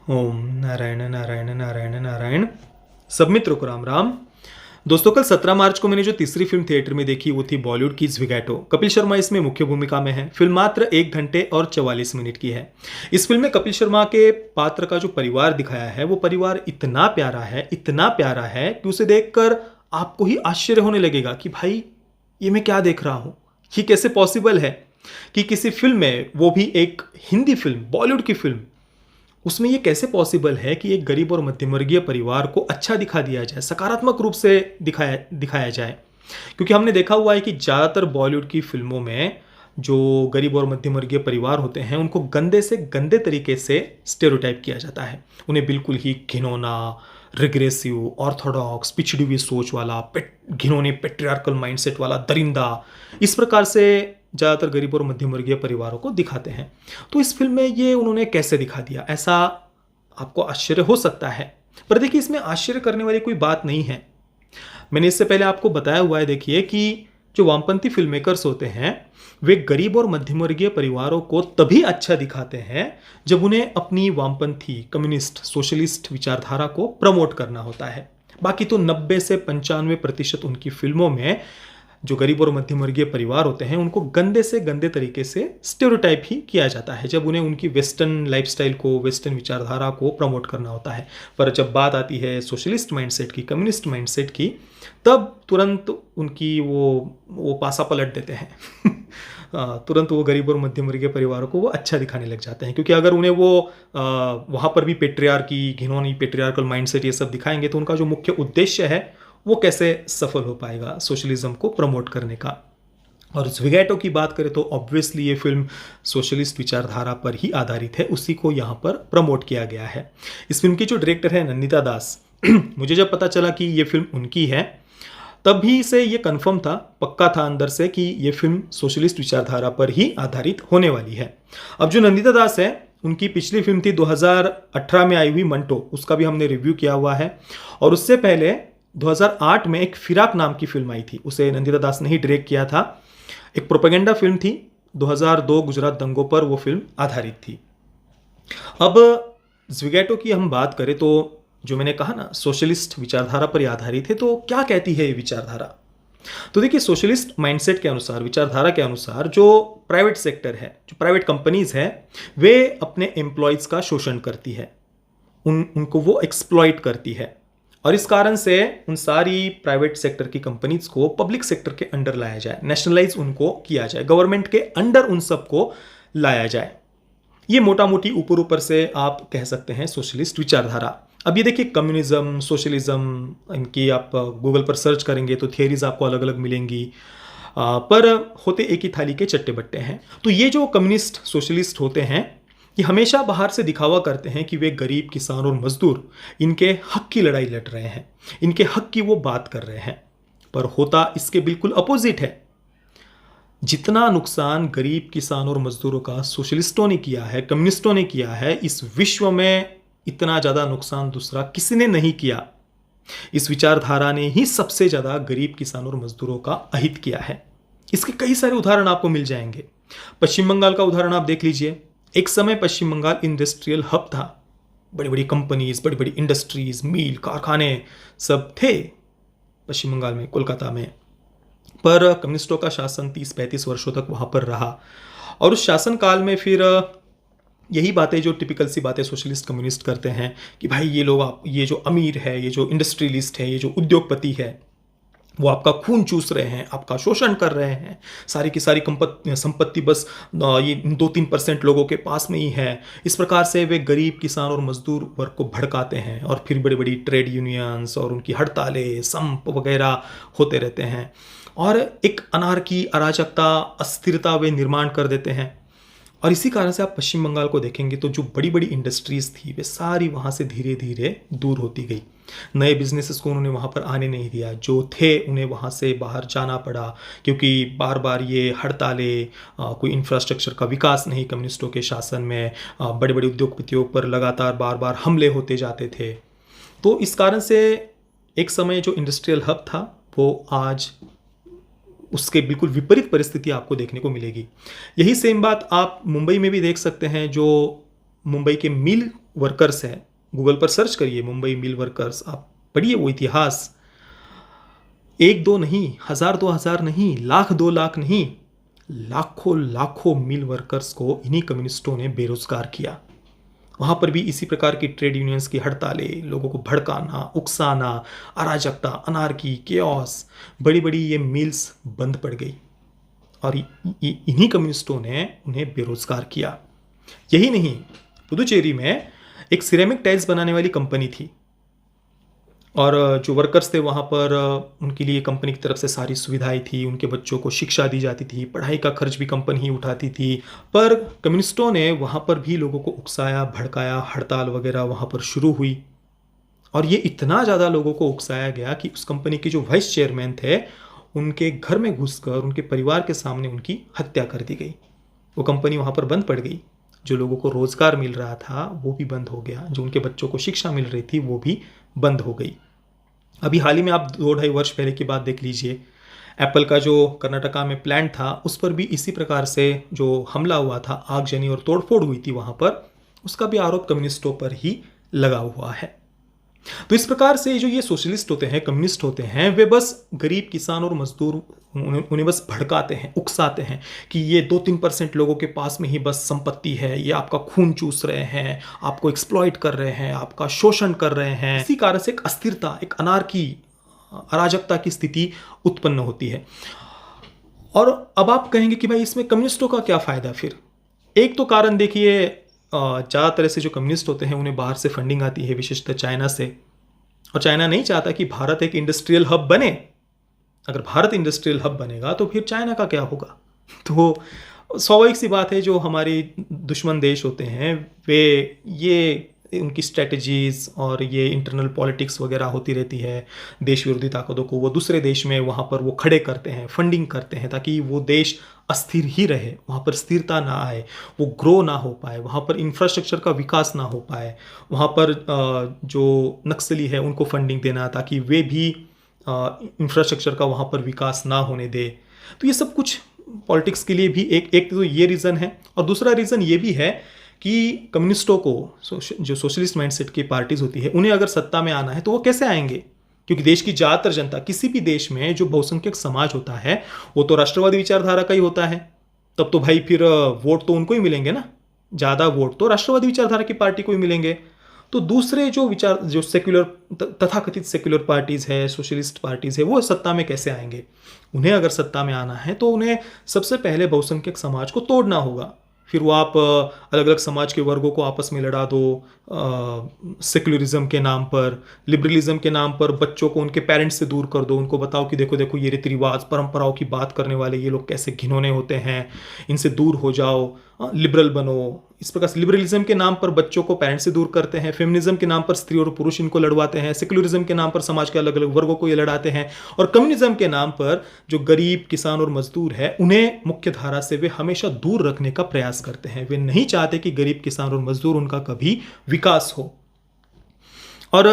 ओम नारायण नारायण नारायण नारायण। सब मित्रों को राम राम। दोस्तों, कल 17 मार्च को मैंने जो तीसरी फिल्म थिएटर में देखी वो थी बॉलीवुड की ज़्विगैटो। कपिल शर्मा इसमें मुख्य भूमिका में है। फिल्म मात्र 1 घंटे और 44 मिनट की है। इस फिल्म में कपिल शर्मा के पात्र का जो परिवार दिखाया है वो परिवार इतना प्यारा है कि उसे देखकर आपको ही आश्चर्य होने लगेगा कि भाई ये मैं क्या देख रहा हूँ। ये कैसे पॉसिबल है कि किसी फिल्म में, वो भी एक हिंदी फिल्म, बॉलीवुड की फिल्म, उसमें ये कैसे पॉसिबल है कि एक गरीब और मध्यमवर्गीय परिवार को अच्छा दिखा दिया जाए, सकारात्मक रूप से दिखाया दिखाया जाए। क्योंकि हमने देखा हुआ है कि ज़्यादातर बॉलीवुड की फिल्मों में जो गरीब और मध्यमवर्गीय परिवार होते हैं उनको गंदे से गंदे तरीके से स्टेरियोटाइप किया जाता है। उन्हें बिल्कुल ही घिनौना, रिग्रेसिव, ऑर्थोडॉक्स, पिछड़ी हुई सोच वाला, घिनौने पेट्रियार्कल माइंडसेट वाला, दरिंदा, इस प्रकार से ज़्यादातर गरीब और मध्यम वर्गीय परिवारों को दिखाते हैं। तो इस फिल्म में ये उन्होंने कैसे दिखा दिया, ऐसा आपको आश्चर्य हो सकता है। पर देखिए, इसमें आश्चर्य करने वाली कोई बात नहीं है। मैंने इससे पहले आपको बताया हुआ है, देखिए, कि जो वामपंथी फिल्म मेकर्स होते हैं वे गरीब और मध्यमवर्गीय परिवारों को तभी अच्छा दिखाते हैं जब उन्हें अपनी वामपंथी, कम्युनिस्ट, सोशलिस्ट विचारधारा को प्रमोट करना होता है। बाकी तो 90 से 95% उनकी फिल्मों में जो गरीब और मध्यमवर्गीय परिवार होते हैं उनको गंदे से गंदे तरीके से स्टेरियोटाइप ही किया जाता है जब उन्हें उनकी वेस्टर्न लाइफस्टाइल को, वेस्टर्न विचारधारा को प्रमोट करना होता है। पर जब बात आती है सोशलिस्ट माइंडसेट की, कम्युनिस्ट माइंडसेट की, तब तुरंत उनकी वो पासा पलट देते हैं तुरंत वो गरीब और मध्यम वर्गीय परिवारों को वो अच्छा दिखाने लग जाते हैं। क्योंकि अगर उन्हें वो वहाँ पर भी पेट्रियार्की, घिनौनी पेट्रियार्कल माइंडसेट ये सब दिखाएंगे तो उनका जो मुख्य उद्देश्य है वो कैसे सफल हो पाएगा सोशलिज्म को प्रमोट करने का। और ज़्विगैटो की बात करें तो ऑब्वियसली ये फिल्म सोशलिस्ट विचारधारा पर ही आधारित है, उसी को यहाँ पर प्रमोट किया गया है। इस फिल्म की जो डायरेक्टर है नंदिता दास, मुझे जब पता चला कि ये फिल्म उनकी है तभी से ये कंफर्म था, पक्का था अंदर से कि ये फिल्म सोशलिस्ट विचारधारा पर ही आधारित होने वाली है। अब जो नंदिता दास है उनकी पिछली फिल्म थी 2018 में आई हुई मंटो, उसका भी हमने रिव्यू किया हुआ है। और उससे पहले 2008 में एक फिराक नाम की फिल्म आई थी, उसे नंदिता दास ने ही डायरेक्ट किया था। एक प्रोपेगेंडा फिल्म थी, 2002 गुजरात दंगों पर वो फिल्म आधारित थी। अब ज़्विगैटो की हम बात करें तो जो मैंने कहा ना, सोशलिस्ट विचारधारा पर आधारित है, तो क्या कहती है ये विचारधारा? तो देखिए, सोशलिस्ट माइंडसेट के अनुसार, विचारधारा के अनुसार, जो प्राइवेट सेक्टर है, जो प्राइवेट कंपनीज है, वे अपने एम्प्लॉयज का शोषण करती है, उनको वो एक्सप्लॉइट करती है। और इस कारण से उन सारी प्राइवेट सेक्टर की कंपनीज को पब्लिक सेक्टर के अंडर लाया जाए, नेशनलाइज उनको किया जाए, गवर्नमेंट के अंडर उन सबको लाया जाए। ये मोटा मोटी ऊपर ऊपर से आप कह सकते हैं सोशलिस्ट विचारधारा। अब ये देखिए, कम्युनिज्म, सोशलिज्म, इनकी आप गूगल पर सर्च करेंगे तो थियरीज आपको अलग अलग मिलेंगी, पर होते एक ही थाली के चट्टे बट्टे हैं। तो ये जो कम्युनिस्ट, सोशलिस्ट होते हैं, ये हमेशा बाहर से दिखावा करते हैं कि वे गरीब, किसान और मजदूर इनके हक की लड़ाई लड़ रहे हैं, इनके हक की वो बात कर रहे हैं। पर होता इसके बिल्कुल अपोजिट है। जितना नुकसान गरीब, किसान और मजदूरों का सोशलिस्टों ने किया है, कम्युनिस्टों ने किया है, इस विश्व में इतना ज़्यादा नुकसान दूसरा किसी ने नहीं किया। इस विचारधारा ने ही सबसे ज़्यादा गरीब, किसान और मजदूरों का अहित किया है। इसके कई सारे उदाहरण आपको मिल जाएंगे। पश्चिम बंगाल का उदाहरण आप देख लीजिए। एक समय पश्चिम बंगाल इंडस्ट्रियल हब था, बड़ी बड़ी कंपनीज, बड़ी बड़ी इंडस्ट्रीज, मील, कारखाने सब थे पश्चिम बंगाल में, कोलकाता में। पर कम्युनिस्टों का शासन 30-35 वर्षों तक वहाँ पर रहा। और उस शासनकाल में फिर यही बातें, जो टिपिकल सी बातें सोशलिस्ट कम्युनिस्ट करते हैं कि भाई ये लोग, ये जो अमीर है, ये जो इंडस्ट्रियलिस्ट है, ये जो उद्योगपति है, वो आपका खून चूस रहे हैं, आपका शोषण कर रहे हैं, सारी की सारी संपत्ति बस ये 2-3% लोगों के पास में ही है। इस प्रकार से वे गरीब, किसान और मजदूर वर्ग को भड़काते हैं और फिर बड़ी बड़ी ट्रेड यूनियंस और उनकी हड़तालें, संप वगैरह होते रहते हैं और एक अनार्की, अराजकता, अस्थिरता वे निर्माण कर देते हैं। और इसी कारण से आप पश्चिम बंगाल को देखेंगे तो जो बड़ी बड़ी इंडस्ट्रीज थी वे सारी वहाँ से धीरे धीरे दूर होती गई। नए बिजनेसेस को उन्होंने वहाँ पर आने नहीं दिया, जो थे उन्हें वहाँ से बाहर जाना पड़ा, क्योंकि बार बार ये हड़तालें, कोई इंफ्रास्ट्रक्चर का विकास नहीं कम्युनिस्टों के शासन में, बड़े बड़े उद्योगपतियों पर लगातार बार बार हमले होते जाते थे। तो इस कारण से एक समय जो इंडस्ट्रियल हब था वो आज उसके बिल्कुल विपरीत परिस्थिति आपको देखने को मिलेगी। यही सेम बात आप मुंबई में भी देख सकते हैं। जो मुंबई के मिल वर्कर्स हैं, गूगल पर सर्च करिए मुंबई मिल वर्कर्स, आप पढ़िए वो इतिहास। एक दो नहीं, हजार दो हजार नहीं, लाख दो लाख नहीं, लाखों लाखों मिल वर्कर्स को इन्हीं कम्युनिस्टों ने बेरोजगार किया। वहां पर भी इसी प्रकार की ट्रेड यूनियंस की हड़तालें, लोगों को भड़काना, उकसाना, अराजकता, अनार्की, केओस, बड़ी बड़ी ये मिल्स बंद पड़ गई और इन्हीं कम्युनिस्टों ने उन्हें बेरोजगार किया। यही नहीं, पुदुचेरी में एक सिरेमिक टाइल्स बनाने वाली कंपनी थी और जो वर्कर्स थे वहाँ पर उनके लिए कंपनी की तरफ से सारी सुविधाएं थी, उनके बच्चों को शिक्षा दी जाती थी, पढ़ाई का खर्च भी कंपनी ही उठाती थी। पर कम्युनिस्टों ने वहाँ पर भी लोगों को उकसाया, भड़काया, हड़ताल वगैरह वहाँ पर शुरू हुई और ये इतना ज़्यादा लोगों को उकसाया गया कि उस कंपनी के जो वाइस चेयरमैन थे उनके घर में घुसकर उनके परिवार के सामने उनकी हत्या कर दी गई। वो कंपनी वहाँ पर बंद पड़ गई। जो लोगों को रोजगार मिल रहा था वो भी बंद हो गया, जो उनके बच्चों को शिक्षा मिल रही थी वो भी बंद हो गई। अभी हाल ही में आप 2-2.5 वर्ष पहले की बात देख लीजिए, एप्पल का जो कर्नाटका में प्लांट था उस पर भी इसी प्रकार से जो हमला हुआ था, आगजनी और तोड़फोड़ हुई थी वहाँ पर, उसका भी आरोप कम्युनिस्टों पर ही लगा हुआ है। तो इस प्रकार से जो ये सोशलिस्ट होते हैं, कम्युनिस्ट होते हैं, वे बस गरीब किसान और मजदूर उन्हें बस भड़काते हैं, उकसाते हैं कि ये 2-3% लोगों के पास में ही बस संपत्ति है, ये आपका खून चूस रहे हैं, आपको एक्सप्लॉइट कर रहे हैं, आपका शोषण कर रहे हैं। इसी कारण से एक अस्थिरता, एक अनार्की, अराजकता की स्थिति उत्पन्न होती है। और अब आप कहेंगे कि भाई इसमें कम्युनिस्टों का क्या फायदा फिर? एक तो कारण देखिए, ज़्यादा तरह से जो कम्युनिस्ट होते हैं उन्हें बाहर से फंडिंग आती है, विशेषतः चाइना से, और चाइना नहीं चाहता कि भारत एक इंडस्ट्रियल हब बने। अगर भारत इंडस्ट्रियल हब बनेगा तो फिर चाइना का क्या होगा? तो स्वाभाविक सी बात है, जो हमारे दुश्मन देश होते हैं वे ये उनकी स्ट्रेटजीज और ये इंटरनल पॉलिटिक्स वगैरह होती रहती है, देश विरोधी ताकतों को वो दूसरे देश में वहाँ पर वो खड़े करते हैं, फंडिंग करते हैं ताकि वो देश अस्थिर ही रहे, वहाँ पर स्थिरता ना आए, वो ग्रो ना हो पाए, वहाँ पर इंफ्रास्ट्रक्चर का विकास ना हो पाए, वहाँ पर जो नक्सली है उनको फंडिंग देना ताकि वे भी इंफ्रास्ट्रक्चर का वहाँ पर विकास ना होने दे। तो ये सब कुछ पॉलिटिक्स के लिए भी एक तो ये रीज़न है, और दूसरा रीज़न ये भी है कि कम्युनिस्टों को, जो सोशलिस्ट माइंडसेट की पार्टीज होती है, उन्हें अगर सत्ता में आना है तो वो कैसे आएंगे? क्योंकि देश की ज़्यादातर जनता, किसी भी देश में जो बहुसंख्यक समाज होता है वो तो राष्ट्रवादी विचारधारा का ही होता है। तब तो भाई फिर वोट तो उनको ही मिलेंगे ना, ज़्यादा वोट तो राष्ट्रवादी विचारधारा की पार्टी को ही मिलेंगे। तो दूसरे जो सेक्युलर, तथाकथित सेक्युलर पार्टीज है, सोशलिस्ट पार्टीज है, वो सत्ता में कैसे आएंगे? उन्हें अगर सत्ता में आना है तो उन्हें सबसे पहले बहुसंख्यक समाज को तोड़ना होगा। फिर वो आप अलग अलग समाज के वर्गों को आपस में लड़ा दो, सेक्युलरिज्म के नाम पर, लिबरलिज्म के नाम पर बच्चों को उनके पेरेंट्स से दूर कर दो, उनको बताओ कि देखो देखो ये रीति रिवाज, परंपराओं की बात करने वाले ये लोग कैसे घिनौने होते हैं, इनसे दूर हो जाओ, लिबरल बनो। इस प्रकार से लिबरलिज्म के नाम पर बच्चों को पेरेंट्स से दूर करते हैं, फेमिनिज्म के नाम पर स्त्री और पुरुष इनको लड़वाते हैं, सेक्युलरिज्म के नाम पर समाज के अलग अलग वर्गों को ये लड़ाते हैं, और कम्युनिज्म के नाम पर जो गरीब, किसान और मजदूर है उन्हें मुख्य धारा से वे हमेशा दूर रखने का प्रयास करते हैं। वे नहीं चाहते कि गरीब, किसान और मजदूर उनका कभी विकास हो। और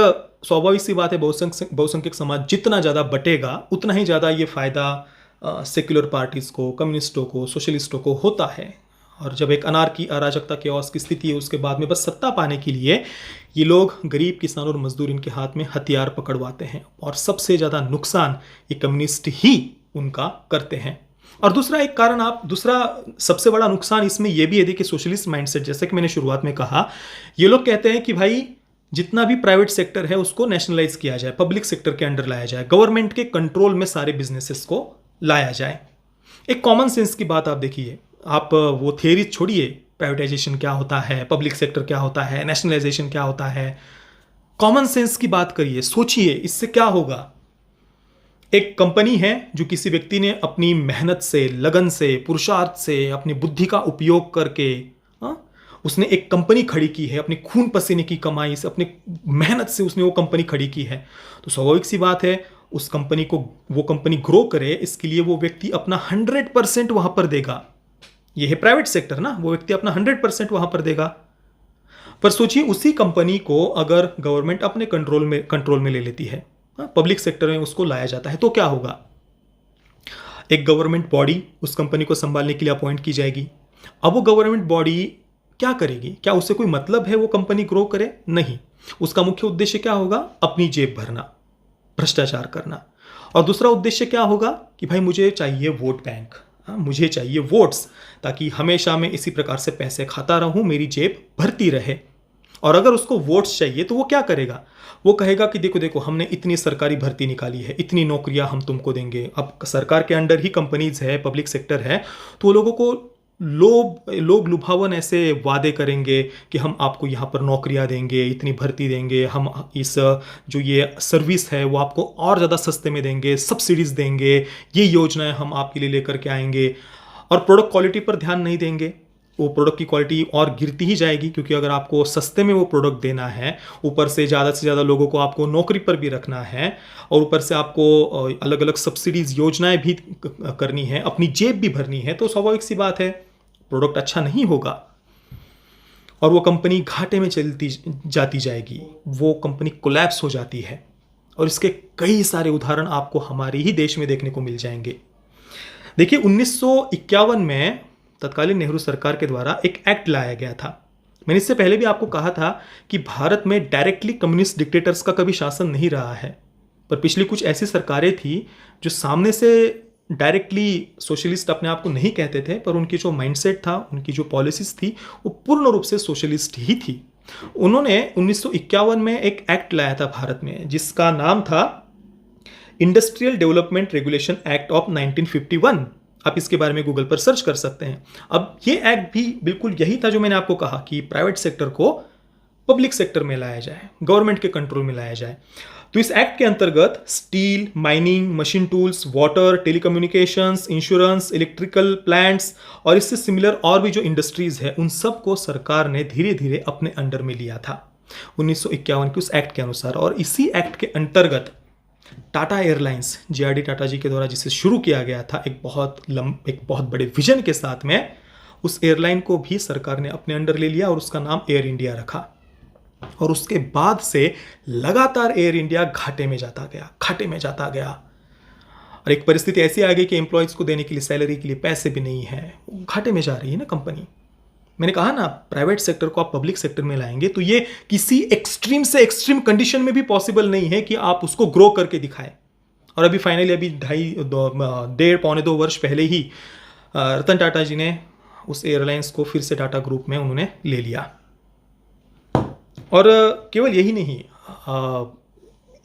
स्वाभाविक सी बात है, बहुसंख्यक समाज जितना ज़्यादा बटेगा उतना ही ज़्यादा ये फायदा सेक्युलर पार्टीज़ को, कम्युनिस्टों को, सोशलिस्टों को होता है। और जब एक अनार्की, अराजकता, केओस की स्थिति है, उसके बाद में बस सत्ता पाने के लिए ये लोग गरीब, किसान और मजदूर इनके हाथ में हथियार पकड़वाते हैं, और सबसे ज़्यादा नुकसान ये कम्युनिस्ट ही उनका करते हैं। और दूसरा एक कारण, दूसरा सबसे बड़ा नुकसान इसमें यह भी है, देखिए सोशलिस्ट माइंडसेट, जैसे कि मैंने शुरुआत में कहा, ये लोग कहते हैं कि भाई जितना भी प्राइवेट सेक्टर है उसको नेशनलाइज किया जाए, पब्लिक सेक्टर के अंडर लाया जाए, गवर्नमेंट के कंट्रोल में सारे बिजनेसेस को लाया जाए। एक कॉमन सेंस की बात आप देखिए, आप वो थियरी छोड़िए, प्राइवेटाइजेशन क्या होता है, पब्लिक सेक्टर क्या होता है, नेशनलाइजेशन क्या होता है, कॉमन सेंस की बात करिए, सोचिए इससे क्या होगा। एक कंपनी है जो किसी व्यक्ति ने अपनी मेहनत से, लगन से, पुरुषार्थ से, अपनी बुद्धि का उपयोग करके उसने एक कंपनी खड़ी की है, अपने खून पसीने की कमाई से, अपनी मेहनत से उसने वो कंपनी खड़ी की है। तो स्वाभाविक सी बात है उस कंपनी को, वो कंपनी ग्रो करे, इसके लिए वो व्यक्ति अपना 100% वहां पर देगा। ये है प्राइवेट सेक्टर ना, वो व्यक्ति अपना 100% वहां पर देगा। पर सोचिए उसी कंपनी को अगर गवर्नमेंट अपने कंट्रोल में ले लेती है, पब्लिक सेक्टर में उसको लाया जाता है, तो क्या होगा? एक गवर्नमेंट बॉडी उस कंपनी को संभालने के लिए अपॉइंट की जाएगी। अब वो गवर्नमेंट बॉडी क्या करेगी? क्या उससे कोई मतलब है वो कंपनी ग्रो करे? नहीं। उसका मुख्य उद्देश्य क्या होगा? अपनी जेब भरना, भ्रष्टाचार करना। और दूसरा उद्देश्य क्या होगा कि भाई मुझे चाहिए वोट बैंक, हाँ, मुझे चाहिए वोट्स, ताकि हमेशा मैं इसी प्रकार से पैसे खाता रहूं, मेरी जेब भरती रहे। और अगर उसको वोट्स चाहिए तो वो क्या करेगा? वो कहेगा कि देखो देखो, हमने इतनी सरकारी भर्ती निकाली है, इतनी नौकरियां हम तुमको देंगे। अब सरकार के अंडर ही कंपनीज है, पब्लिक सेक्टर है, तो वो लोगों को लोग लुभावन ऐसे वादे करेंगे कि हम आपको यहाँ पर नौकरियां देंगे, इतनी भर्ती देंगे, हम इस जो ये सर्विस है वो आपको और ज़्यादा सस्ते में देंगे, सब्सिडीज देंगे, ये योजनाएं हम आपके लिए लेकर के आएंगे। और प्रोडक्ट क्वालिटी पर ध्यान नहीं देंगे, वो प्रोडक्ट की क्वालिटी और गिरती ही जाएगी, क्योंकि अगर आपको सस्ते में वो प्रोडक्ट देना है, ऊपर से ज़्यादा लोगों को आपको नौकरी पर भी रखना है, और ऊपर से आपको अलग अलग सब्सिडीज योजनाएं भी करनी है, अपनी जेब भी भरनी है, तो स्वाभाविक सी बात है प्रोडक्ट अच्छा नहीं होगा और वो कंपनी घाटे में चलती जाती जाएगी, वो कंपनी कोलैप्स हो जाती है। और इसके कई सारे उदाहरण आपको हमारे ही देश में देखने को मिल जाएंगे। देखिए 1951 में तत्कालीन नेहरू सरकार के द्वारा एक एक्ट लाया गया था। मैंने इससे पहले भी आपको कहा था कि भारत में डायरेक्टली कम्युनिस्ट डिक्टेटर्स का कभी शासन नहीं रहा है, पर पिछली कुछ ऐसी सरकारें थी जो सामने से डायरेक्टली सोशलिस्ट अपने आप को नहीं कहते थे, पर उनकी जो माइंडसेट था, उनकी जो पॉलिसीज थी, वो पूर्ण रूप से सोशलिस्ट ही थी। उन्होंने 1951 में एक एक्ट लाया था भारत में, जिसका नाम था industrial development regulation act of 1951। आप इसके बारे में गूगल पर सर्च कर सकते हैं। अब ये एक्ट भी बिल्कुल यही था जो मैंने आपको कहा कि प्राइवेट सेक्टर को पब्लिक सेक्टर में लाया जाए, गवर्नमेंट के कंट्रोल में लाया जाए। तो इस एक्ट के अंतर्गत steel, mining, machine tools, water, telecommunications, insurance, electrical plants और इससे सिमिलर और भी जो इंडस्ट्रीज है, उन सबको सरकार ने धीरे धीरे अपने अंडर में लिया था 1951 के उस एक्ट के अनुसार। और इसी एक्ट के अंतर्गत टाटा एयरलाइंस, JRD टाटा जी के द्वारा जिसे शुरू किया गया था, एक बहुत बड़े विजन के साथ में, उस एयरलाइन को भी सरकार ने अपने अंडर ले लिया और उसका नाम एयर इंडिया रखा। और उसके बाद से लगातार एयर इंडिया घाटे में जाता गया और एक परिस्थिति ऐसी आ गई कि एम्प्लॉयज को देने के लिए, सैलरी के लिए पैसे भी नहीं है, घाटे में जा रही है ना कंपनी। मैंने कहा ना, प्राइवेट सेक्टर को आप पब्लिक सेक्टर में लाएंगे तो ये किसी एक्सट्रीम से एक्सट्रीम कंडीशन में भी पॉसिबल नहीं है कि आप उसको ग्रो करके दिखाएं। और अभी फाइनली अभी 1.5-1.5-2 वर्ष पहले ही रतन टाटा जी ने उस एयरलाइंस को फिर से टाटा ग्रुप में उन्होंने ले लिया। और केवल यही नहीं,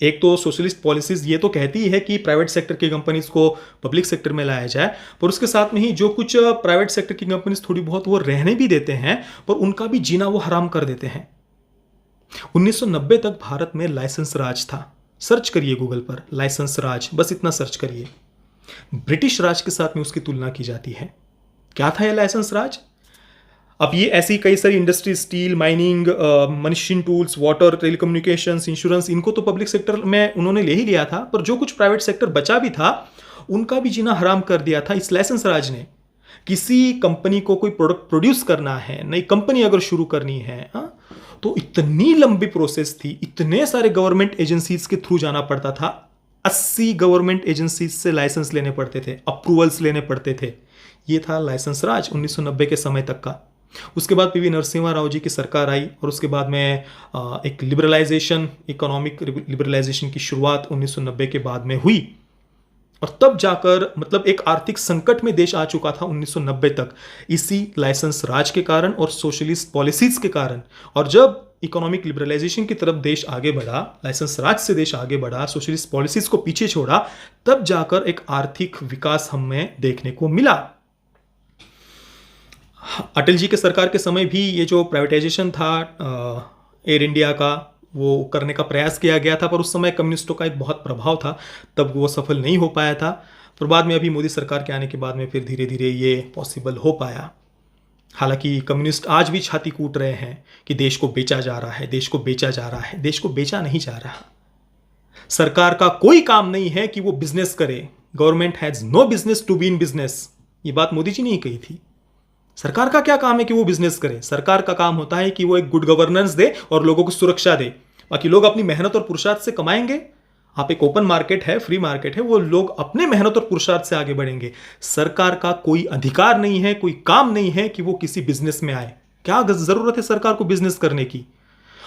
एक तो सोशलिस्ट पॉलिसीज ये तो कहती है कि प्राइवेट सेक्टर की कंपनीज को पब्लिक सेक्टर में लाया जाए, पर उसके साथ में ही जो कुछ प्राइवेट सेक्टर की कंपनीज थोड़ी बहुत वो रहने भी देते हैं, पर उनका भी जीना वो हराम कर देते हैं। 1990 तक भारत में लाइसेंस राज था। सर्च करिए गूगल पर लाइसेंस राज, बस इतना सर्च करिए। ब्रिटिश राज के साथ में उसकी तुलना की जाती है। क्या था यह लाइसेंस राज? अब ये ऐसी कई सारी industry, steel, mining, machine tools, water, telecommunications, insurance, इनको तो पब्लिक सेक्टर में उन्होंने ले ही लिया था, पर जो कुछ प्राइवेट सेक्टर बचा भी था उनका भी जीना हराम कर दिया था इस लाइसेंस राज ने। किसी कंपनी को कोई प्रोडक्ट प्रोड्यूस करना है, नई कंपनी अगर शुरू करनी है, तो इतनी लंबी प्रोसेस थी, इतने सारे गवर्नमेंट एजेंसीज के थ्रू जाना पड़ता था। 80 गवर्नमेंट एजेंसीज से लाइसेंस लेने पड़ते थे, अप्रूवल्स लेने पड़ते थे। ये था लाइसेंस राज 1990 के समय तक का। उसके बाद PV नरसिम्हा राव जी की सरकार आई और उसके बाद में एक लिबरलाइजेशन, इकोनॉमिक लिबरलाइजेशन की शुरुआत 1990 के बाद में हुई। और तब जाकर मतलब एक आर्थिक संकट में देश आ चुका था 1990 तक, इसी लाइसेंस राज के कारण और सोशलिस्ट पॉलिसीज के कारण। और जब इकोनॉमिक लिबरलाइजेशन की तरफ देश आगे बढ़ा, लाइसेंस राज से देश आगे बढ़ा, सोशलिस्ट पॉलिसीज को पीछे छोड़ा, तब जाकर एक आर्थिक विकास हमें देखने को मिला। अटल जी के सरकार के समय भी ये जो प्राइवेटाइजेशन था एयर इंडिया का, वो करने का प्रयास किया गया था, पर उस समय कम्युनिस्टों का एक बहुत प्रभाव था, तब वो सफल नहीं हो पाया था। पर बाद में अभी मोदी सरकार के आने के बाद में फिर धीरे धीरे ये पॉसिबल हो पाया। हालांकि कम्युनिस्ट आज भी छाती कूट रहे हैं कि देश को बेचा जा रहा है, देश को बेचा जा रहा है। देश को बेचा नहीं जा रहा। सरकार का कोई काम नहीं है कि वो बिजनेस करे। Government has no business to be in business. ये बात मोदी जी ने ही कही थी। सरकार का क्या काम है कि वो बिजनेस करे? सरकार का काम होता है कि वो एक गुड गवर्नेंस दे और लोगों को सुरक्षा दे। बाकी लोग अपनी मेहनत और पुरुषार्थ से कमाएंगे। आप एक ओपन मार्केट है, फ्री मार्केट है, वो लोग अपने मेहनत और पुरुषार्थ से आगे बढ़ेंगे। सरकार का कोई अधिकार नहीं है, कोई काम नहीं है कि वो किसी बिजनेस में आए। क्या जरूरत है सरकार को बिजनेस करने की?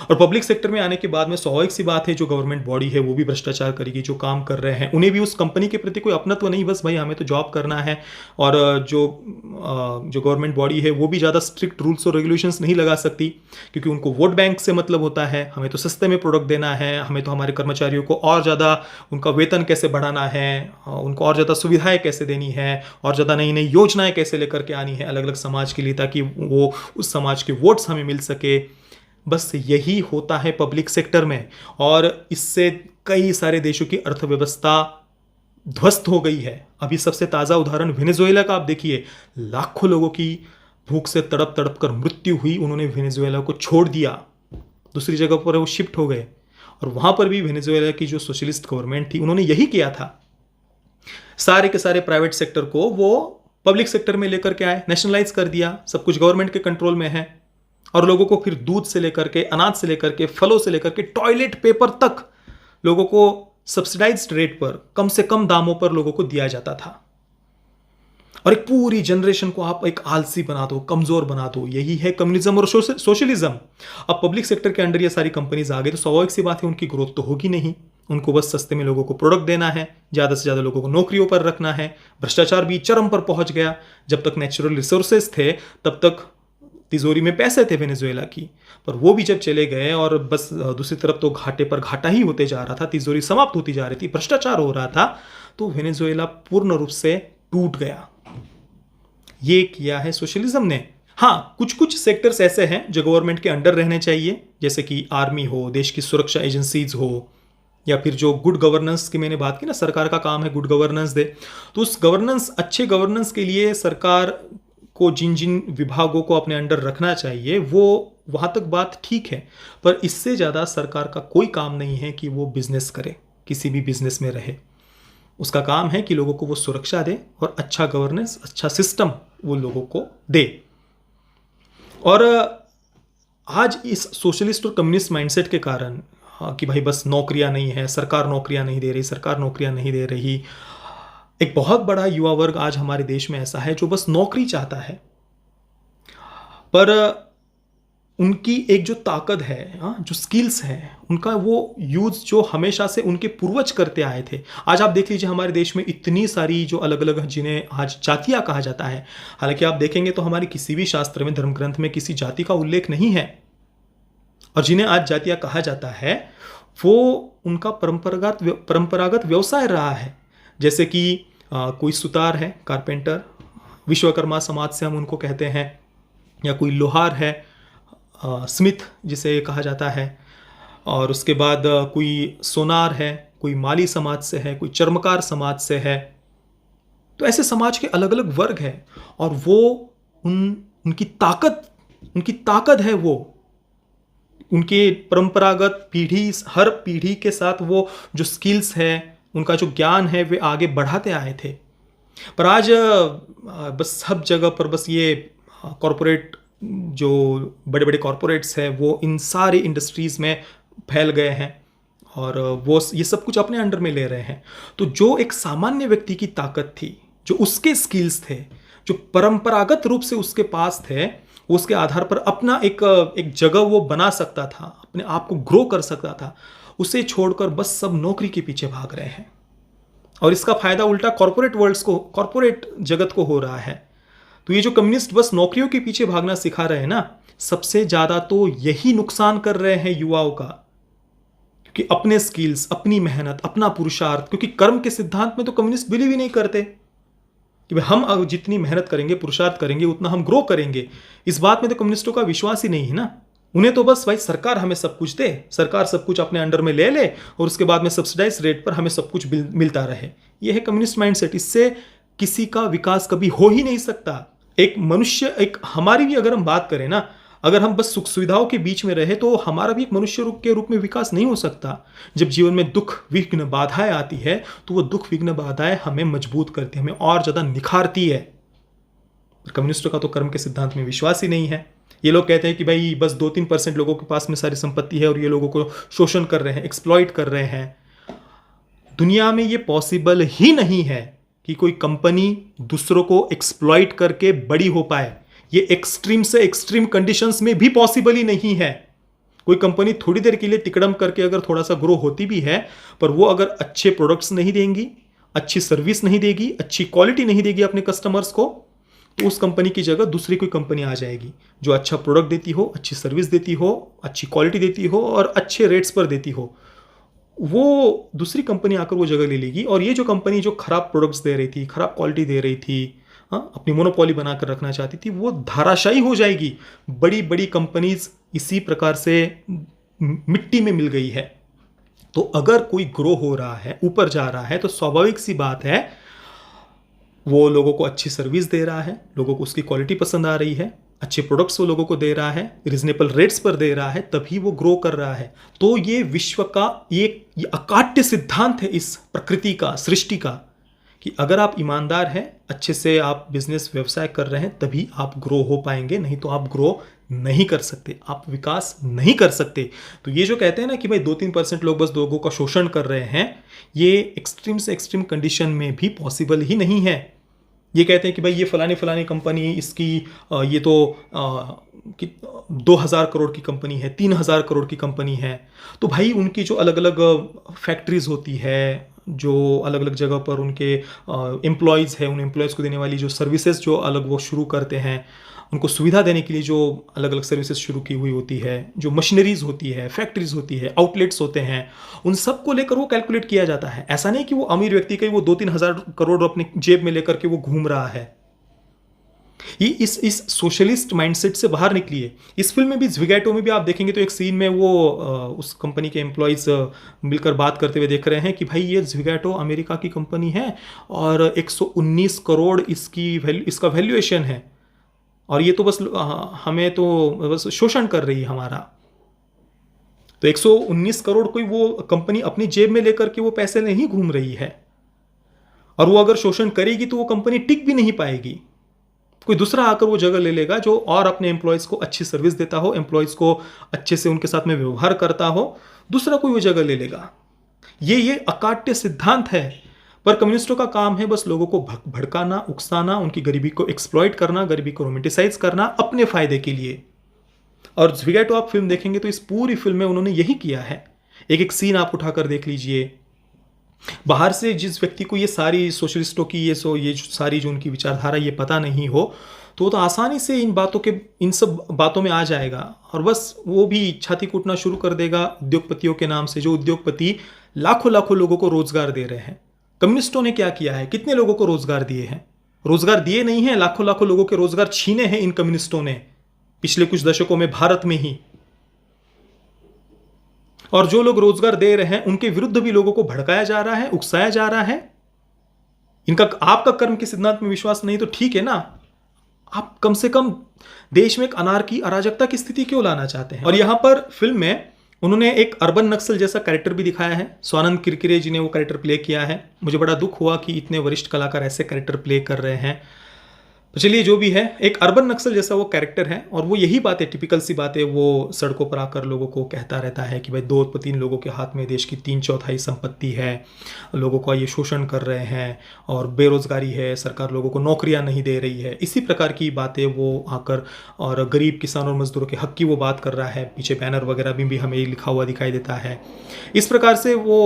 और पब्लिक सेक्टर में आने के बाद में स्वाभाविक सी बात है, जो गवर्नमेंट बॉडी है वो भी भ्रष्टाचार करेगी, जो काम कर रहे हैं उन्हें भी उस कंपनी के प्रति कोई अपनत्व नहीं, बस भाई हमें तो जॉब करना है। और जो गवर्नमेंट बॉडी है वो भी ज़्यादा स्ट्रिक्ट रूल्स और रेगुलेशंस नहीं लगा सकती, क्योंकि उनको वोट बैंक से मतलब होता है। हमें तो सस्ते में प्रोडक्ट देना है, हमें तो हमारे कर्मचारियों को और ज़्यादा उनका वेतन कैसे बढ़ाना है, उनको और ज़्यादा सुविधाएं कैसे देनी है, और ज़्यादा नई नई योजनाएं कैसे लेकर के आनी है अलग अलग समाज के लिए, ताकि वो उस समाज के वोट्स हमें मिल सके। बस यही होता है पब्लिक सेक्टर में, और इससे कई सारे देशों की अर्थव्यवस्था ध्वस्त हो गई है। अभी सबसे ताज़ा उदाहरण वेनेजुएला का आप देखिए, लाखों लोगों की भूख से तड़प तड़प कर मृत्यु हुई, उन्होंने वेनेजुएला को छोड़ दिया, दूसरी जगह पर वो शिफ्ट हो गए। और वहाँ पर भी वेनेजुएला की जो सोशलिस्ट गवर्नमेंट थी उन्होंने यही किया था, सारे के सारे प्राइवेट सेक्टर को वो पब्लिक सेक्टर में लेकर के आए, नेशनलाइज कर दिया, सब कुछ गवर्नमेंट के कंट्रोल में है। और लोगों को फिर दूध से लेकर के, अनाज से लेकर के, फलों से लेकर के, टॉयलेट पेपर तक लोगों को सब्सिडाइज्ड रेट पर, कम से कम दामों पर लोगों को दिया जाता था। और एक पूरी जनरेशन को आप एक आलसी बना दो, कमजोर बना दो। यही है कम्युनिज्म और सोशलिज्म। अब पब्लिक सेक्टर के अंडर ये सारी कंपनीज आ गई तो स्वाभाविक सी बात है उनकी ग्रोथ तो होगी नहीं। उनको बस सस्ते में लोगों को प्रोडक्ट देना है, ज़्यादा से ज़्यादा लोगों को नौकरियों पर रखना है। भ्रष्टाचार भी चरम पर पहुंच गया। जब तक नेचुरल रिसोर्सेज थे तब तक तिजोरी में पैसे थे वेनेजुएला की, पर वो भी जब चले गए और बस दूसरी तरफ तो घाटे पर घाटा ही होते जा रहा था, तिजोरी समाप्त होती जा रही थी, भ्रष्टाचार हो रहा था, तो वेनेजुएला पूर्ण रूप से टूट गया। ये किया है सोशलिज्म ने। हाँ, कुछ कुछ सेक्टर्स ऐसे हैं जो गवर्नमेंट के अंडर रहने चाहिए, जैसे कि आर्मी हो, देश की सुरक्षा एजेंसीज हो, या फिर जो गुड गवर्नेंस की मैंने बात की ना, सरकार का काम है गुड गवर्नेंस दे। तो उस गवर्नेंस, अच्छे गवर्नेंस के लिए सरकार को जिन जिन विभागों को अपने अंडर रखना चाहिए वो वहाँ तक बात ठीक है, पर इससे ज़्यादा सरकार का कोई काम नहीं है कि वो बिजनेस करे, किसी भी बिजनेस में रहे। उसका काम है कि लोगों को वो सुरक्षा दे और अच्छा गवर्नेंस, अच्छा सिस्टम वो लोगों को दे। और आज इस सोशलिस्ट और कम्युनिस्ट माइंडसेट के कारण, कि भाई बस नौकरियां नहीं है, सरकार नौकरियां नहीं दे रही, सरकार नौकरियां नहीं दे रही, एक बहुत बड़ा युवा वर्ग आज हमारे देश में ऐसा है जो बस नौकरी चाहता है, पर उनकी एक जो ताकत है, जो स्किल्स है, उनका वो यूज जो हमेशा से उनके पूर्वज करते आए थे। आज आप देख लीजिए हमारे देश में इतनी सारी जो अलग अलग, जिन्हें आज जातियां कहा जाता है, हालांकि आप देखेंगे तो हमारे किसी भी शास्त्र में, धर्म ग्रंथ में किसी जाति का उल्लेख नहीं है। और जिन्हें आज जातियां कहा जाता है वो उनका परंपरागत व्यवसाय रहा है। जैसे कि कोई सुतार है, कारपेंटर, विश्वकर्मा समाज से हम उनको कहते हैं, या कोई लोहार है, स्मिथ जिसे कहा जाता है, और उसके बाद कोई सोनार है, कोई माली समाज से है, कोई चर्मकार समाज से है। तो ऐसे समाज के अलग अलग वर्ग हैं, और वो उनकी ताकत है, वो उनके परंपरागत पीढ़ी, हर पीढ़ी के साथ वो जो स्किल्स है, उनका जो ज्ञान है, वे आगे बढ़ाते आए थे। पर आज बस सब जगह पर बस ये कॉरपोरेट, जो बड़े बड़े कॉरपोरेट्स हैं, वो इन सारी इंडस्ट्रीज़ में फैल गए हैं और वो ये सब कुछ अपने अंडर में ले रहे हैं। तो जो एक सामान्य व्यक्ति की ताकत थी, जो उसके स्किल्स थे, जो परंपरागत रूप से उसके पास थे, उसके आधार पर अपना एक जगह वो बना सकता था, अपने आप को ग्रो कर सकता था, उसे छोड़कर बस सब नौकरी के पीछे भाग रहे हैं। और इसका फायदा उल्टा कॉरपोरेट जगत को हो रहा है। तो ये जो कम्युनिस्ट बस नौकरियों के पीछे भागना सिखा रहे हैं ना, सबसे ज्यादा तो यही नुकसान कर रहे हैं युवाओं का, क्योंकि अपने स्किल्स, अपनी मेहनत, अपना पुरुषार्थ, क्योंकि कर्म के सिद्धांत में तो कम्युनिस्ट बिलीव ही नहीं करते कि हम जितनी मेहनत करेंगे, पुरुषार्थ करेंगे, उतना हम ग्रो करेंगे। इस बात में तो कम्युनिस्टों का विश्वास ही नहीं है ना। उन्हें तो बस भाई सरकार हमें सब कुछ दे, सरकार सब कुछ अपने अंडर में ले ले, और उसके बाद में सब्सिडाइज रेट पर हमें सब कुछ मिलता रहे। यह है कम्युनिस्ट माइंडसेट। इससे किसी का विकास कभी हो ही नहीं सकता। एक मनुष्य, एक हमारी भी अगर हम बात करें ना, अगर हम बस सुख सुविधाओं के बीच में रहे तो हमारा भी एक मनुष्य के रूप में विकास नहीं हो सकता। जब जीवन में दुख, विघ्न, बाधाएं आती है तो वो दुख, विघ्न, बाधाएं हमें मजबूत करती है, हमें और ज्यादा निखारती है। कम्युनिस्टों का तो कर्म के सिद्धांत में विश्वास ही नहीं है। ये लोग कहते हैं कि भाई बस 2-3% लोगों के पास में सारी संपत्ति है और ये लोगों को शोषण कर रहे हैं, एक्सप्लॉइट कर रहे हैं। दुनिया में ये पॉसिबल ही नहीं है कि कोई कंपनी दूसरों को एक्सप्लॉइट करके बड़ी हो पाए। ये एक्सट्रीम से एक्सट्रीम कंडीशंस में भी पॉसिबल ही नहीं है। कोई कंपनी थोड़ी देर के लिए टिकड़म करके अगर थोड़ा सा ग्रो होती भी है, पर वो अगर अच्छे प्रोडक्ट्स नहीं देंगी, अच्छी सर्विस नहीं देगी, अच्छी क्वालिटी नहीं देगी अपने कस्टमर्स को, तो उस कंपनी की जगह दूसरी कोई कंपनी आ जाएगी जो अच्छा प्रोडक्ट देती हो, अच्छी सर्विस देती हो, अच्छी क्वालिटी देती हो और अच्छे रेट्स पर देती हो। वो दूसरी कंपनी आकर वो जगह ले लेगी, और ये जो कंपनी जो खराब प्रोडक्ट्स दे रही थी, खराब क्वालिटी दे रही थी, हाँ, अपनी मोनोपोली बनाकर रखना चाहती थी, वो धाराशायी हो जाएगी। बड़ी बड़ी कंपनीज इसी प्रकार से मिट्टी में मिल गई है। तो अगर कोई ग्रो हो रहा है, ऊपर जा रहा है, तो स्वाभाविक सी बात है वो लोगों को अच्छी सर्विस दे रहा है, लोगों को उसकी क्वालिटी पसंद आ रही है, अच्छे प्रोडक्ट्स वो लोगों को दे रहा है, रिजनेबल रेट्स पर दे रहा है, तभी वो ग्रो कर रहा है। तो ये विश्व का ये अकाट्य सिद्धांत है इस प्रकृति का, सृष्टि का, कि अगर आप ईमानदार हैं, अच्छे से आप बिजनेस व्यवसाय कर रहे हैं, तभी आप ग्रो हो पाएंगे, नहीं तो आप ग्रो नहीं कर सकते, आप विकास नहीं कर सकते। तो ये जो कहते हैं ना कि भाई 2-3% लोग बस लोगों का शोषण कर रहे हैं, ये एक्सट्रीम से एक्सट्रीम कंडीशन में भी पॉसिबल ही नहीं है। ये कहते हैं कि भाई ये फलानी कंपनी, इसकी ये तो 2000 करोड़ की कंपनी है, 3000 करोड़ की कंपनी है, तो भाई उनकी जो अलग अलग फैक्ट्रीज होती है, जो अलग अलग जगह पर उनके एम्प्लॉयज़ है, उन एम्प्लॉयज़ को देने वाली जो सर्विसेज जो अलग वो शुरू करते हैं, उनको सुविधा देने के लिए जो अलग अलग सर्विसेज शुरू की हुई होती है, जो मशीनरीज होती है, फैक्ट्रीज होती है, आउटलेट्स होते हैं, उन सब को लेकर वो कैलकुलेट किया जाता है। ऐसा नहीं कि वो अमीर व्यक्ति का ही वो 2-3 हज़ार करोड़ अपने जेब में लेकर के वो घूम रहा है। ये इस सोशलिस्ट माइंडसेट से बाहर निकलिए। इस फिल्म में भी, ज़्विगैटो में भी आप देखेंगे तो एक सीन में वो उस कंपनी के एम्प्लॉयज़ मिलकर बात करते हुए देख रहे हैं कि भाई ये ज़्विगैटो अमेरिका की कंपनी है और 119 करोड़ इसका वैल्यूएशन है, और ये तो बस हमें तो बस शोषण कर रही है हमारा। तो 119 करोड़ कोई वो कंपनी अपनी जेब में लेकर के वो पैसे नहीं घूम रही है, और वो अगर शोषण करेगी तो वो कंपनी टिक भी नहीं पाएगी। कोई दूसरा आकर वो जगह ले लेगा जो और अपने एम्प्लॉयज़ को अच्छी सर्विस देता हो, एम्प्लॉयज़ को अच्छे से उनके साथ में व्यवहार करता हो, दूसरा कोई वो जगह ले लेगा। ये अकाट्य सिद्धांत है। पर कम्युनिस्टों का काम है बस लोगों को भड़काना, उकसाना, उनकी गरीबी को एक्सप्लॉइट करना, गरीबी को रोमेंटिसाइज करना अपने फायदे के लिए। और ज़्विगैटो आप फिल्म देखेंगे तो इस पूरी फिल्म में उन्होंने यही किया है। एक एक सीन आप उठाकर देख लीजिए। बाहर से जिस व्यक्ति को ये सारी सोशलिस्टों की ये सारी जो उनकी विचारधारा ये पता नहीं हो, तो वो तो आसानी से इन सब बातों में आ जाएगा, और बस वो भी छाती कूटना शुरू कर देगा उद्योगपतियों के नाम से, जो उद्योगपति लाखों लाखों लोगों को रोजगार दे रहे हैं। कम्युनिस्टों ने क्या किया है, कितने लोगों को रोजगार दिए हैं? रोजगार दिए नहीं है, लाखों लाखों लोगों के रोजगार छीने हैं इन कम्युनिस्टों ने पिछले कुछ दशकों में भारत में ही। और जो लोग रोजगार दे रहे हैं उनके विरुद्ध भी लोगों को भड़काया जा रहा है, उकसाया जा रहा है। आपका कर्म के सिद्धांत में विश्वास नहीं तो ठीक है ना, आप कम से कम देश में एक अनार्की, अराजकता की स्थिति क्यों लाना चाहते हैं? और यहां पर फिल्म में उन्होंने एक अर्बन नक्सल जैसा कैरेक्टर भी दिखाया है। स्वानंद किरकिरे जी ने वो कैरेक्टर प्ले किया है। मुझे बड़ा दुख हुआ कि इतने वरिष्ठ कलाकार ऐसे कैरेक्टर प्ले कर रहे हैं। तो चलिए, जो भी है, एक अर्बन नक्सल जैसा वो कैरेक्टर है, और वो यही बातें, टिपिकल सी बातें वो सड़कों पर आकर लोगों को कहता रहता है कि भाई 2-3 लोगों के हाथ में देश की 3/4 संपत्ति है, लोगों का ये शोषण कर रहे हैं, और बेरोजगारी है, सरकार लोगों को नौकरियां नहीं दे रही है। इसी प्रकार की बातें वो आकर, और गरीब किसान और मजदूरों के हक की वो बात कर रहा है। पीछे बैनर वगैरह भी हमें लिखा हुआ दिखाई देता है। इस प्रकार से वो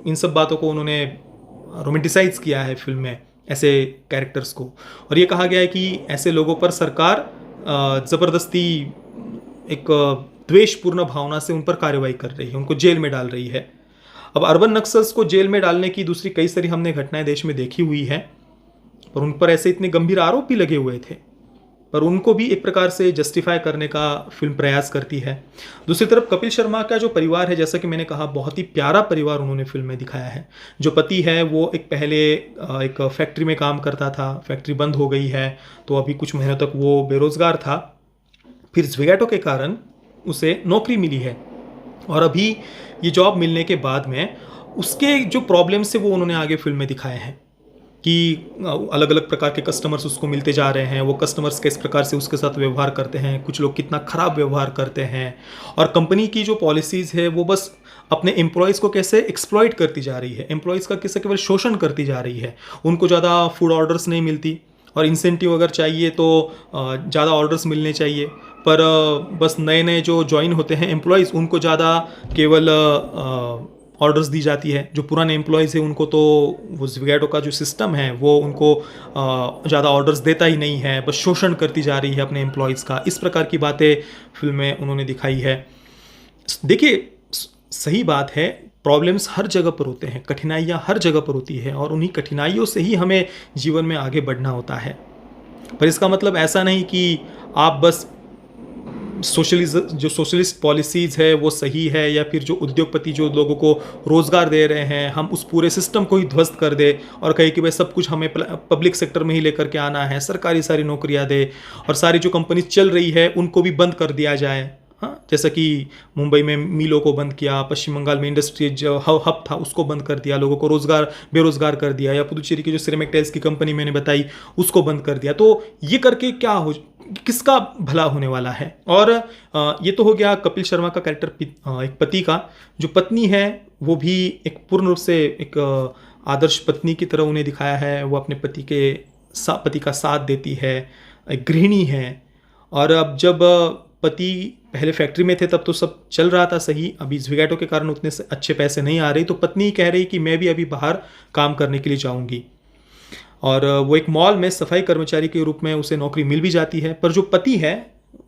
इन सब बातों को उन्होंने रोमेंटिसाइज किया है फिल्म में, ऐसे कैरेक्टर्स को। और ये कहा गया है कि ऐसे लोगों पर सरकार ज़बरदस्ती एक द्वेषपूर्ण भावना से उन पर कार्रवाई कर रही है, उनको जेल में डाल रही है। अब अर्बन नक्सल्स को जेल में डालने की दूसरी कई सारी हमने घटनाएं देश में देखी हुई है, पर उन पर ऐसे इतने गंभीर आरोप भी लगे हुए थे, पर उनको भी एक प्रकार से जस्टिफाई करने का फिल्म प्रयास करती है। दूसरी तरफ कपिल शर्मा का जो परिवार है, जैसा कि मैंने कहा, बहुत ही प्यारा परिवार उन्होंने फिल्म में दिखाया है। जो पति है वो पहले एक फैक्ट्री में काम करता था, फैक्ट्री बंद हो गई है, तो अभी कुछ महीनों तक वो बेरोजगार था। फिर ज़्विगैटो के कारण उसे नौकरी मिली है, और अभी ये जॉब मिलने के बाद में उसके जो प्रॉब्लम्स है वो उन्होंने आगे फिल्म में दिखाए हैं कि अलग अलग प्रकार के कस्टमर्स उसको मिलते जा रहे हैं, वो कस्टमर्स किस प्रकार से उसके साथ व्यवहार करते हैं, कुछ लोग कितना ख़राब व्यवहार करते हैं, और कंपनी की जो पॉलिसीज़ है वो बस अपने एम्प्लॉयज़ को कैसे एक्सप्लॉइट करती जा रही है, एम्प्लॉयज़ का कैसे केवल शोषण करती जा रही है। उनको ज़्यादा फूड ऑर्डर्स नहीं मिलती, और इंसेंटिव अगर चाहिए तो ज़्यादा ऑर्डर्स मिलने चाहिए, पर बस नए नए जो ज्वाइन होते हैं एम्प्लॉयज़ उनको ज़्यादा केवल ऑर्डर्स दी जाती है। जो पुराने एम्प्लॉयज़ हैं उनको तो वो ज़ोमैटो का जो सिस्टम है वो उनको ज़्यादा ऑर्डर्स देता ही नहीं है, बस शोषण करती जा रही है अपने एम्प्लॉयज़ का। इस प्रकार की बातें फिल्म में उन्होंने दिखाई है। देखिए, सही बात है, प्रॉब्लम्स हर जगह पर होते हैं, कठिनाइयाँ हर जगह पर होती है और उन्हीं कठिनाइयों से ही हमें जीवन में आगे बढ़ना होता है। पर इसका मतलब ऐसा नहीं कि आप बस सोशलिस्ट पॉलिसीज़ है वो सही है, या फिर जो उद्योगपति जो लोगों को रोज़गार दे रहे हैं हम उस पूरे सिस्टम को ही ध्वस्त कर दे और कहे कि भाई सब कुछ हमें पब्लिक सेक्टर में ही लेकर के आना है, सरकारी सारी नौकरियां दे और सारी जो कंपनी चल रही है उनको भी बंद कर दिया जाए। हाँ, जैसा कि मुंबई में मिलों को बंद किया, पश्चिम बंगाल में इंडस्ट्री जो हब था उसको बंद कर दिया, लोगों को बेरोजगार कर दिया, या पुदुचेरी की जो सिरेमिक टाइल्स की कंपनी मैंने बताई उसको बंद कर दिया। तो ये करके क्या हो, किसका भला होने वाला है? और ये तो हो गया कपिल शर्मा का कैरेक्टर एक पति का। जो पत्नी है वो भी एक पूर्ण रूप से एक आदर्श पत्नी की तरह उन्हें दिखाया है। वो अपने पति का साथ देती है, एक गृहिणी है। और अब जब पति पहले फैक्ट्री में थे तब तो सब चल रहा था सही, अभी ज़ोमैटो के कारण उतने से अच्छे पैसे नहीं आ रही, तो पत्नी कह रही कि मैं भी अभी बाहर काम करने के लिए जाऊंगी। और वो एक मॉल में सफाई कर्मचारी के रूप में उसे नौकरी मिल भी जाती है, पर जो पति है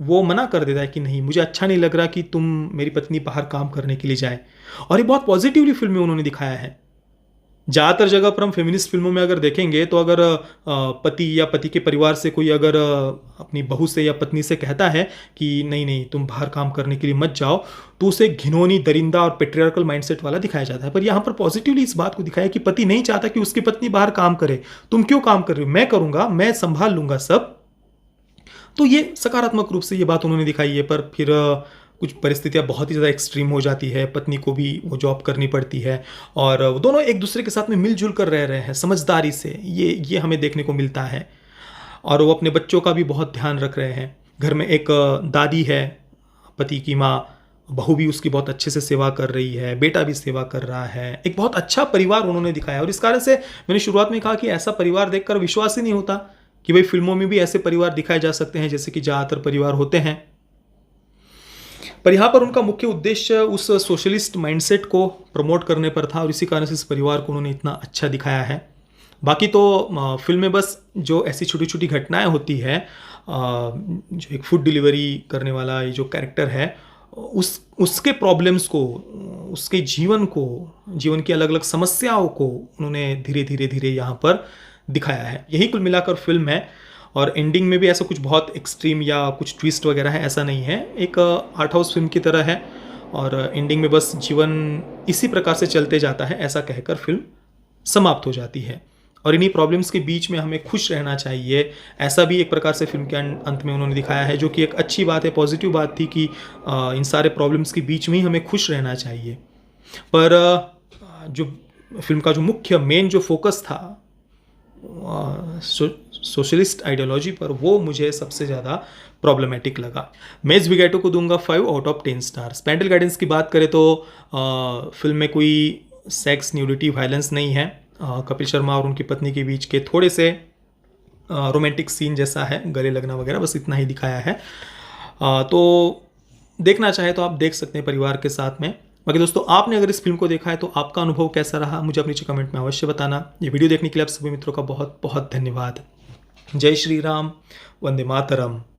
वो मना कर देता है कि नहीं, मुझे अच्छा नहीं लग रहा कि तुम मेरी पत्नी बाहर काम करने के लिए जाए। और ये बहुत पॉजिटिवली फिल्म में उन्होंने दिखाया है। ज़्यादातर जगह पर हम फेमिनिस्ट फिल्मों में अगर देखेंगे तो अगर पति या पति के परिवार से कोई अगर अपनी बहू से या पत्नी से कहता है कि नहीं नहीं तुम बाहर काम करने के लिए मत जाओ, तो उसे घिनौनी, दरिंदा और पेट्रियार्कल माइंडसेट वाला दिखाया जाता है। पर यहाँ पर पॉजिटिवली इस बात को दिखाया कि पति नहीं चाहता कि उसकी पत्नी बाहर काम करे। तुम क्यों काम कर रहे हो, मैं करूँगा, मैं संभाल लूँगा सब। तो ये सकारात्मक रूप से ये बात उन्होंने दिखाई है। पर फिर कुछ परिस्थितियाँ बहुत ही ज़्यादा एक्सट्रीम हो जाती है, पत्नी को भी वो जॉब करनी पड़ती है और वो दोनों एक दूसरे के साथ में मिलजुल कर रह रहे हैं समझदारी से, ये हमें देखने को मिलता है। और वो अपने बच्चों का भी बहुत ध्यान रख रहे हैं। घर में एक दादी है, पति की माँ, बहू भी उसकी बहुत अच्छे से सेवा कर रही है, बेटा भी सेवा कर रहा है। एक बहुत अच्छा परिवार उन्होंने दिखाया और इस कारण से मैंने शुरुआत में कहा कि ऐसा परिवार देखकर विश्वास ही नहीं होता कि भाई फिल्मों में भी ऐसे परिवार दिखाए जा सकते हैं जैसे कि ज़्यादातर परिवार होते हैं। पर यहाँ पर उनका मुख्य उद्देश्य उस सोशलिस्ट माइंडसेट को प्रमोट करने पर था और इसी कारण से इस परिवार को उन्होंने इतना अच्छा दिखाया है। बाकी तो फिल्म में बस जो ऐसी छोटी छोटी घटनाएं होती है, जो एक फूड डिलीवरी करने वाला ये जो कैरेक्टर है उसके प्रॉब्लम्स को, उसके जीवन की अलग अलग समस्याओं को उन्होंने धीरे धीरे यहाँ पर दिखाया है। यही कुल मिलाकर फिल्म है। और एंडिंग में भी ऐसा कुछ बहुत एक्सट्रीम या कुछ ट्विस्ट वगैरह है ऐसा नहीं है, एक आर्ट हाउस फिल्म की तरह है। और एंडिंग में बस जीवन इसी प्रकार से चलते जाता है ऐसा कहकर फिल्म समाप्त हो जाती है। और इन्हीं प्रॉब्लम्स के बीच में हमें खुश रहना चाहिए, ऐसा भी एक प्रकार से फिल्म के अंत में उन्होंने दिखाया है, जो कि एक अच्छी बात है, पॉजिटिव बात थी कि इन सारे प्रॉब्लम्स के बीच में ही हमें खुश रहना चाहिए। पर जो फिल्म का जो मुख्य मेन जो फोकस था सोशलिस्ट आइडियोलॉजी पर, वो मुझे सबसे ज़्यादा प्रॉब्लमेटिक लगा। मैं इस ज़ोमैटो को दूंगा 5 out of 10 stars. Parental guidance की बात करें तो फिल्म में कोई सेक्स, न्यूडिटी, वायलेंस नहीं है। कपिल शर्मा और उनकी पत्नी के बीच के थोड़े से रोमांटिक सीन जैसा है, गले लगना वगैरह, बस इतना ही दिखाया है। तो देखना चाहे तो आप देख सकते हैं परिवार के साथ में। बाकी दोस्तों, आपने अगर इस फिल्म को देखा है तो आपका अनुभव कैसा रहा मुझे अपनी नीचे कमेंट में अवश्य बताना। ये वीडियो देखने के लिए आप सभी मित्रों का बहुत बहुत धन्यवाद। जय श्री राम, वंदे मातरम।